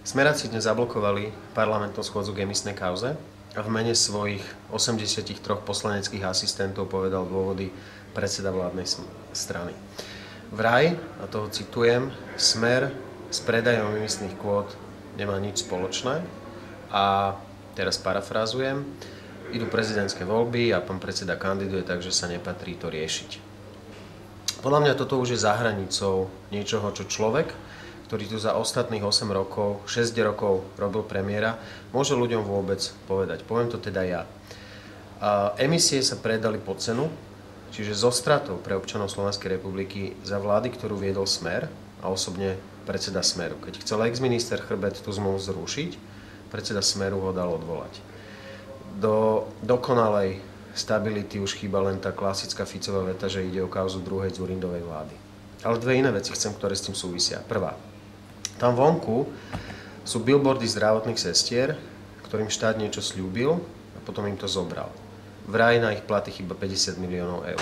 Smeráci dnes zablokovali parlamentnú schôdzu k emisnej kauze a v mene svojich 83 poslaneckých asistentov povedal dôvody predseda vládnej strany. Vraj, a toho citujem, Smer s predajom emisných kvót nemá nič spoločné a teraz parafrázujem, idú prezidentské voľby a pán predseda kandiduje, takže sa nepatrí to riešiť. Podľa mňa toto už je za hranicou niečoho, čo človek, ktorý tu za ostatných 8 rokov, 6 rokov robil premiéra, môže ľuďom vôbec povedať. Poviem to teda ja. Emisie sa predali po cenu, čiže zo stratou pre občanov Slovenskej republiky za vlády, ktorú viedol Smer a osobne predseda Smeru. Keď chcel ex-minister Chrbet tú zmluvu zrušiť, predseda Smeru ho dal odvolať. Do dokonalej stability už chýba len tá klasická Ficová veta, že ide o kauzu druhej Dzurindovej vlády. Ale dve iné veci chcem, ktoré s tým súvisia. Prvá. Tam vonku sú billboardy zdravotných sestier, ktorým štát niečo sľúbil a potom im to zobral. Vraj na ich platy chýba 50 miliónov eur.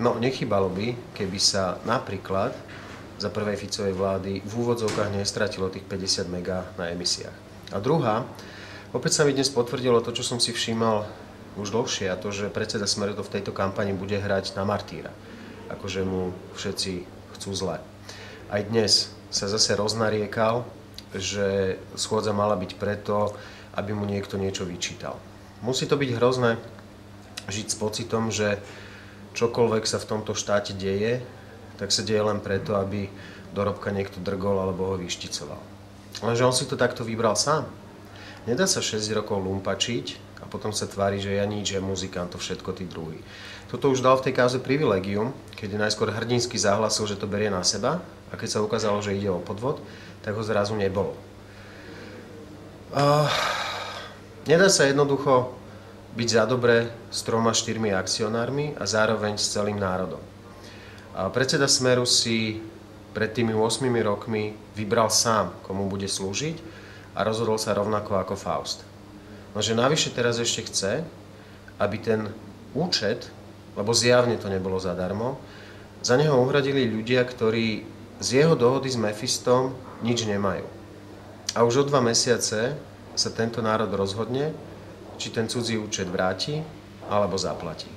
No, nechýbalo by, keby sa napríklad za prvej Ficovej vlády v úvodzovkách nestratilo tých 50 mega na emisiách. A druhá, opäť sa mi dnes potvrdilo to, čo som si všímal už dlhšie, a to, že predseda Smeru to v tejto kampani bude hrať na martýra. Akože mu všetci chcú zle. Aj dnes sa zase roznariekal, že schôdza mala byť preto, aby mu niekto niečo vyčítal. Musí to byť hrozné žiť s pocitom, že čokoľvek sa v tomto štáte deje, tak sa deje len preto, aby do robka niekto drgol alebo ho vyšticoval. Lenže on si to takto vybral sám. Nedá sa 6 rokov lumpačiť a potom sa tvári, že ja nič, že muzikant, to všetko tí druhí. Toto už dal v tej kauze privilegium, keď najskôr hrdinsky zahlasil, že to berie na seba, a keď sa ukázalo, že ide o podvod, tak ho zrazu nebolo. Nedá sa jednoducho byť za dobre s 3-4 akcionármi a zároveň s celým národom. Predseda Smeru si pred tými 8 rokmi vybral sám, komu bude slúžiť, a rozhodol sa rovnako ako Faust. Nože navyše teraz ešte chce, aby ten účet, lebo zjavne to nebolo zadarmo, za neho uhradili ľudia, ktorí z jeho dohody s Mefistom nič nemajú. A už o 2 mesiace sa tento národ rozhodne, či ten cudzí účet vráti alebo zaplatí.